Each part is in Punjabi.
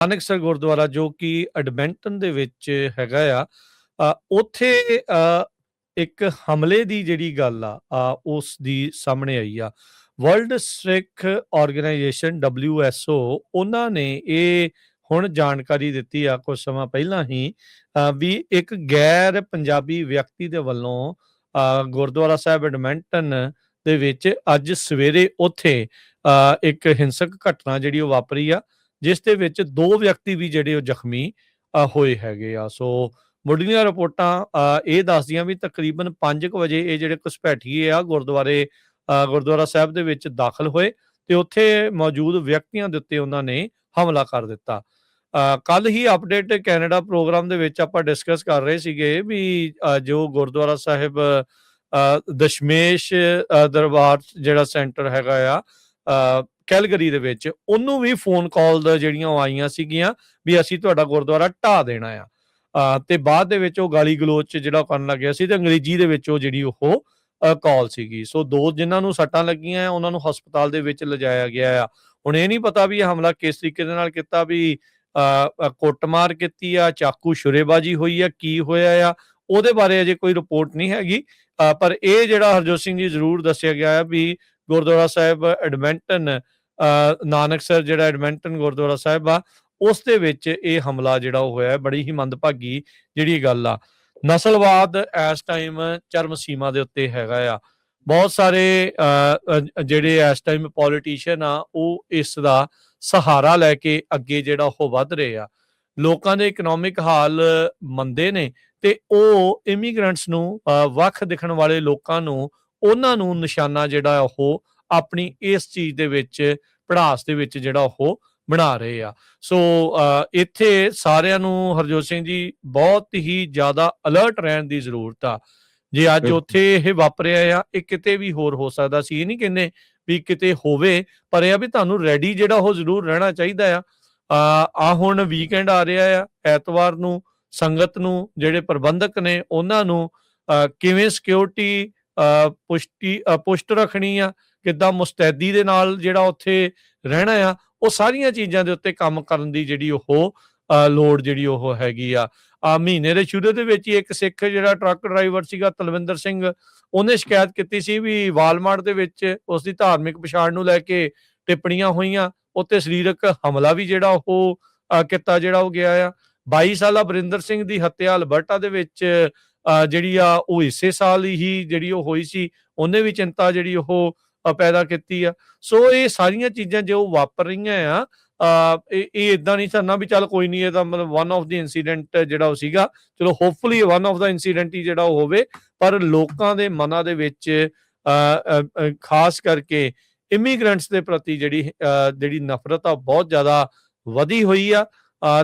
ਨਾਨਕਸਰ ਗੁਰਦੁਆਰਾ ਜੋ ਕਿ ਐਡਮਿੰਟਨ ਦੇ ਵਿੱਚ ਹੈਗਾ ਆ। ਉੱਥੇ ਇੱਕ ਹਮਲੇ ਦੀ ਜਿਹੜੀ ਗੱਲ ਆ ਉਸ ਦੀ ਸਾਹਮਣੇ ਆਈ ਆ। ਵਰਲਡ ਸਿੱਖ ਆਰਗੇਨਾਈਜੇਸ਼ਨ WSO ਉਹਨਾਂ ਨੇ ਇਹ ਹੁਣ ਜਾਣਕਾਰੀ ਦਿੱਤੀ ਆ ਕੁਝ ਸਮਾਂ ਪਹਿਲਾਂ ਹੀ ਵੀ ਇੱਕ ਗੈਰ ਪੰਜਾਬੀ ਵਿਅਕਤੀ ਦੇ ਵੱਲੋਂ ਗੁਰਦੁਆਰਾ ਸਾਹਿਬ ਐਡਮਿੰਟਨ ਦੇ ਵਿੱਚ ਅੱਜ ਸਵੇਰੇ ਉੱਥੇ ਇੱਕ ਹਿੰਸਕ ਘਟਨਾ ਜਿਹੜੀ ਉਹ ਵਾਪਰੀ ਆ, ਜਿਸ ਦੇ ਵਿੱਚ 2 ਵਿਅਕਤੀ ਵੀ ਜਿਹੜੇ ਉਹ ਜ਼ਖਮੀ ਹੋਏ ਹੈਗੇ ਆ। ਸੋ ਮੁੱਢਲੀਆਂ ਰਿਪੋਰਟਾਂ ਇਹ ਦੱਸਦੀਆਂ ਵੀ ਤਕਰੀਬਨ 5 ਕੁ ਵਜੇ ਇਹ ਜਿਹੜੇ ਘੁਸਪੈਠੀਏ ਆ ਗੁਰਦੁਆਰਾ ਸਾਹਿਬ ਦੇ ਵਿੱਚ ਦਾਖਲ ਹੋਏ ਤੇ ਉੱਥੇ ਮੌਜੂਦ ਵਿਅਕਤੀਆਂ ਦੇ ਉੱਤੇ ਉਹਨਾਂ ਨੇ ਹਮਲਾ ਕਰ ਦਿੱਤਾ। ਕੱਲ ਹੀ ਅਪਡੇਟ ਕੈਨੇਡਾ ਪ੍ਰੋਗਰਾਮ ਦੇ ਵਿੱਚ ਆਪਾਂ ਡਿਸਕਸ ਕਰ ਰਹੇ ਸੀਗੇ ਵੀ ਜੋ ਗੁਰਦੁਆਰਾ ਸਾਹਿਬ ਦਸ਼ਮੇਸ਼ ਦਰਬਾਰ ਜਿਹੜਾ ਸੈਂਟਰ ਹੈਗਾ ਆ ਕੈਲਗਰੀ ਦੇ ਵਿੱਚ, ਉਹਨੂੰ ਵੀ ਫੋਨ ਕਾਲ ਜਿਹੜੀਆਂ ਉਹ ਆਈਆਂ ਸੀਗੀਆਂ ਵੀ ਅਸੀਂ ਤੁਹਾਡਾ ਗੁਰਦੁਆਰਾ ਢਾਹ ਦੇਣਾ ਆ। ਤੇ ਬਾਅਦ ਦੇ ਵਿੱਚ ਉਹ ਗਾਲੀ ਗਲੋਚ ਜਿਹੜਾ ਕਰਨ ਲੱਗਿਆ ਸੀ ਤੇ ਅੰਗਰੇਜ਼ੀ ਦੇ ਵਿੱਚ ਉਹ ਜਿਹੜੀ ਉਹ ਕਾਲ ਸੀਗੀ। ਸੋ 2 ਜਿਨ੍ਹਾਂ ਨੂੰ ਸੱਟਾਂ ਲੱਗੀਆਂ ਉਹਨਾਂ ਨੂੰ ਹਸਪਤਾਲ ਦੇ ਵਿੱਚ ਲਿਜਾਇਆ ਗਿਆ ਆ। ਹੁਣ ਇਹ ਨਹੀਂ ਪਤਾ ਵੀ ਇਹ ਹਮਲਾ ਕਿਸ ਤਰੀਕੇ ਦੇ ਨਾਲ ਕੀਤਾ, ਵੀ ਕੁੱਟਮਾਰ ਕੀਤੀ ਆ, ਚਾਕੂ ਛੁਰੇਬਾਜ਼ੀ ਹੋਈ ਆ, ਕੀ ਹੋਇਆ ਆ, ਉਹਦੇ ਬਾਰੇ ਅਜੇ ਕੋਈ ਰਿਪੋਰਟ ਨਹੀਂ ਹੈਗੀ। ਪਰ ਇਹ ਜਿਹੜਾ ਹਰਜੋਤ ਸਿੰਘ ਜੀ ਜ਼ਰੂਰ ਦੱਸਿਆ ਗਿਆ ਹੈ ਵੀ ਗੁਰਦੁਆਰਾ ਸਾਹਿਬ ਐਡਮਿੰਟਨ ਨਾਨਕਸਰ ਜਿਹੜਾ ਐਡਮਿੰਟਨ ਗੁਰਦੁਆਰਾ ਸਾਹਿਬ ਆ ਉਸ ਦੇ ਵਿੱਚ ਇਹ ਹਮਲਾ ਜਿਹੜਾ ਉਹ ਹੋਇਆ। ਬੜੀ ਹੀ ਮੰਦਭਾਗੀ ਜਿਹੜੀ ਗੱਲ ਆ। ਨਸਲਵਾਦ ਇਸ ਟਾਈਮ ਚਰਮ ਸੀਮਾ ਦੇ ਉੱਤੇ ਹੈਗਾ ਆ। ਬਹੁਤ ਸਾਰੇ ਜਿਹੜੇ ਇਸ ਟਾਈਮ ਪੋਲੀਟੀਸ਼ੀਅਨ ਆ ਉਹ ਇਸ ਦਾ ਸਹਾਰਾ ਲੈ ਕੇ ਅੱਗੇ ਜਿਹੜਾ ਉਹ ਵੱਧ ਰਹੇ ਆ। ਲੋਕਾਂ ਦੇ ਇਕਨੋਮਿਕ ਹਾਲ ਮੰਦੇ ਨੇ ਤੇ ਉਹ ਇਮੀਗ੍ਰੈਂਟਸ ਨੂੰ ਵੱਖ ਦਿਖਣ ਵਾਲੇ ਲੋਕਾਂ ਨੂੰ ਉਹਨਾਂ ਨੂੰ ਨਿਸ਼ਾਨਾ ਜਿਹੜਾ ਉਹ ਆਪਣੀ ਇਸ ਚੀਜ਼ ਦੇ ਵਿੱਚ ਪੜਾਸ ਦੇ ਵਿੱਚ ਜਿਹੜਾ ਉਹ ਬਣਾ ਰਹੇ ਆ। ਸੋ ਇੱਥੇ ਸਾਰਿਆਂ ਨੂੰ ਹਰਜੋਤ ਸਿੰਘ ਜੀ ਬਹੁਤ ਹੀ ਜ਼ਿਆਦਾ ਅਲਰਟ ਰਹਿਣ ਦੀ ਜ਼ਰੂਰਤ ਆ। ਜੇ ਅੱਜ ਉੱਥੇ ਇਹ ਵਾਪਰਿਆ ਆ, ਇਹ ਕਿਤੇ ਵੀ ਹੋਰ ਹੋ ਸਕਦਾ ਸੀ। ਇਹ ਨਹੀਂ ਕਹਿੰਦੇ ਵੀ ਕਿਤੇ ਹੋਵੇ, ਪਰ ਇਹ ਆ ਵੀ ਤੁਹਾਨੂੰ ਰੈਡੀ ਜਿਹੜਾ ਉਹ ਜ਼ਰੂਰ ਰਹਿਣਾ ਚਾਹੀਦਾ ਆ। ਹੁਣ ਵੀਕਐਂਡ ਆ ਰਿਹਾ ਆ, ਐਤਵਾਰ ਨੂੰ ਸੰਗਤ ਨੂੰ ਜਿਹੜੇ ਪ੍ਰਬੰਧਕ ਨੇ ਉਹਨਾਂ ਨੂੰ ਕਿਵੇਂ ਸਿਕਿਉਰਿਟੀ ਪੁਸ਼ਟ ਰੱਖਣੀ ਆ, ਕਿੱਦਾਂ ਮੁਸਤੈਦੀ ਦੇ ਨਾਲ ਜਿਹੜਾ ਉੱਥੇ ਰਹਿਣਾ ਆ, ਉਹ ਸਾਰੀਆਂ ਚੀਜ਼ਾਂ ਦੇ ਉੱਤੇ ਕੰਮ ਕਰਨ ਦੀ ਜਿਹੜੀ ਉਹ ਲੋੜ ਜਿਹੜੀ ਉਹ ਹੈਗੀ ਆ। ਮਹੀਨੇ ਦੇ ਸ਼ੁਰੂ ਦੇ ਵਿੱਚ ਹੀ ਇੱਕ ਸਿੱਖ ਜਿਹੜਾ ਟਰੱਕ ਡਰਾਈਵਰ ਸੀਗਾ ਤਲਵਿੰਦਰ ਸਿੰਘ, ਉਹਨੇ ਸ਼ਿਕਾਇਤ ਕੀਤੀ ਸੀ ਵੀ ਵਾਲਮਾਰਟ ਦੇ ਵਿੱਚ ਉਸ ਦੀ ਧਾਰਮਿਕ ਪਛਾਣ ਨੂੰ ਲੈ ਕੇ ਟਿੱਪਣੀਆਂ ਹੋਈਆਂ, ਉੱਤੇ ਸਰੀਰਕ ਹਮਲਾ ਵੀ ਜਿਹੜਾ ਉਹ ਕੀਤਾ ਜਿਹੜਾ ਉਹ ਗਿਆ ਆ। 22 ਸਾਲਾ ਬਰਿੰਦਰ ਸਿੰਘ ਦੀ ਹੱਤਿਆ ਅਲਬਰਟਾ ਦੇ ਵਿੱਚ ਜਿਹੜੀ ਆ ਉਹ ਇਸੇ ਸਾਲ ਹੀ ਜਿਹੜੀ ਉਹ ਹੋਈ ਸੀ, ਉਹਨੇ ਵੀ ਚਿੰਤਾ ਜਿਹੜੀ ਉਹ ਪੈਦਾ ਕੀਤੀ ਆ। ਸੋ ਇਹ ਸਾਰੀਆਂ ਚੀਜ਼ਾਂ ਜੋ ਵਾਪਰ ਰਹੀਆਂ ਆ, ਇਹ ਇਦਾਂ ਨਹੀਂ ਕਰਨਾ ਵੀ ਚੱਲ ਕੋਈ ਨਹੀਂ, ਇਹ ਤਾਂ ਮਤਲਬ ਵਨ ਆਫ ਦੀ ਇਨਸੀਡੈਂਟ ਜਿਹੜਾ ਉਹ ਸੀਗਾ। ਚਲੋ hopefully one of the incident ਹੀ ਜਿਹੜਾ ਉਹ ਹੋਵੇ, ਪਰ ਲੋਕਾਂ ਦੇ ਮਨਾਂ ਦੇ ਵਿੱਚ ਖਾਸ ਕਰਕੇ ਇਮੀਗ੍ਰੈਂਟਸ ਦੇ ਪ੍ਰਤੀ ਜਿਹੜੀ ਨਫ਼ਰਤ ਆ ਬਹੁਤ ਜ਼ਿਆਦਾ ਵਧੀ ਹੋਈ ਆ।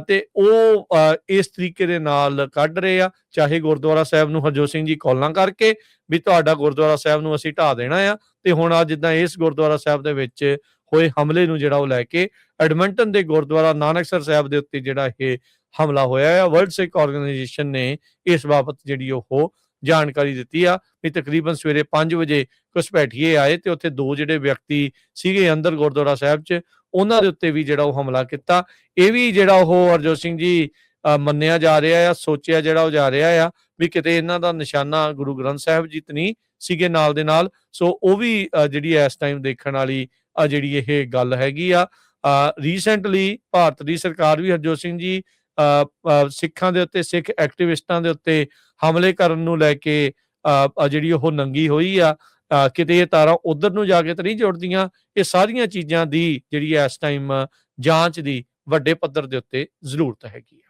ਤੇ ਉਹ ਇਸ ਤਰੀਕੇ ਦੇ ਨਾਲ ਕੱਢ ਰਹੇ ਆ, ਚਾਹੇ ਗੁਰਦੁਆਰਾ ਸਾਹਿਬ ਨੂੰ ਹਰਜੋਤ ਸਿੰਘ ਜੀ ਕਾਲਾਂ ਕਰਕੇ ਵੀ ਤੁਹਾਡਾ ਗੁਰਦੁਆਰਾ ਸਾਹਿਬ ਨੂੰ ਅਸੀਂ ਢਾਹ ਦੇਣਾ ਆ। ਤੇ ਹੁਣ ਜਿੱਦਾਂ ਇਸ ਗੁਰਦੁਆਰਾ ਸਾਹਿਬ ਦੇ ਵਿੱਚ ਹੋਏ ਹਮਲੇ ਨੂੰ ਜਿਹੜਾ ਉਹ ਲੈ ਕੇ ਐਡਮਿੰਟਨ ਦੇ ਗੁਰਦੁਆਰਾ ਨਾਨਕਸਰ ਸਾਹਿਬ ਦੇ ਉੱਤੇ ਜਿਹੜਾ ਇਹ ਹਮਲਾ ਹੋਇਆ ਆ, ਵਰਲਡ ਸਿੱਖ ਆਰਗੇਨਾਈਜੇਸ਼ਨ ਨੇ ਇਸ ਬਾਬਤ ਜਿਹੜੀ ਉਹ ਜਾਣਕਾਰੀ ਦਿੱਤੀ ਆ ਵੀ ਤਕਰੀਬਨ ਸਵੇਰੇ 5 ਵਜੇ ਘੁਸਪੈਠੀਏ ਆਏ ਤੇ ਉੱਥੇ 2 ਜਿਹੜੇ ਵਿਅਕਤੀ ਸੀਗੇ ਅੰਦਰ ਗੁਰਦੁਆਰਾ ਸਾਹਿਬ 'ਚ, ਉਹਨਾਂ ਦੇ ਉੱਤੇ ਵੀ ਜਿਹੜਾ ਉਹ ਹਮਲਾ ਕੀਤਾ। ਇਹ ਵੀ ਜਿਹੜਾ ਉਹ ਹਰਜੋਤ ਸਿੰਘ ਜੀ ਮੰਨਿਆ ਜਾ ਰਿਹਾ ਆ, ਸੋਚਿਆ ਜਿਹੜਾ ਉਹ ਜਾ ਰਿਹਾ ਆ ਵੀ ਕਿਤੇ ਇਹਨਾਂ ਦਾ ਨਿਸ਼ਾਨਾ ਗੁਰੂ ਗ੍ਰੰਥ ਸਾਹਿਬ ਜੀ ਤੇ ਨਹੀਂ ਸੀਗੇ ਨਾਲ ਦੇ ਨਾਲ। ਸੋ ਉਹ ਵੀ ਜਿਹੜੀ ਇਸ ਟਾਈਮ ਦੇਖਣ ਵਾਲੀ ਜਿਹੜੀ ਇਹ ਗੱਲ ਹੈਗੀ ਆ। ਰੀਸੈਂਟਲੀ ਭਾਰਤ ਦੀ ਸਰਕਾਰ ਵੀ ਹਰਜੋਤ ਸਿੰਘ ਜੀ ਸਿੱਖਾਂ ਦੇ ਉੱਤੇ, ਸਿੱਖ ਐਕਟਿਵਿਸਟਾਂ ਦੇ ਉੱਤੇ ਹਮਲੇ ਕਰਨ ਨੂੰ ਲੈ ਕੇ ਜਿਹੜੀ ਉਹ ਨੰਗੀ ਹੋਈ ਆ। ਕਿਤੇ ਇਹ ਤਾਰਾਂ ਉਧਰ ਨੂੰ ਜਾ ਕੇ ਤਾਂ ਨਹੀਂ ਜੁੜਦੀਆਂ। ਇਹ ਸਾਰੀਆਂ ਚੀਜ਼ਾਂ ਦੀ ਜਿਹੜੀ ਇਸ ਟਾਈਮ ਜਾਂਚ ਦੀ ਵੱਡੇ ਪੱਧਰ ਦੇ ਉੱਤੇ ਜ਼ਰੂਰਤ ਹੈਗੀ ਆ।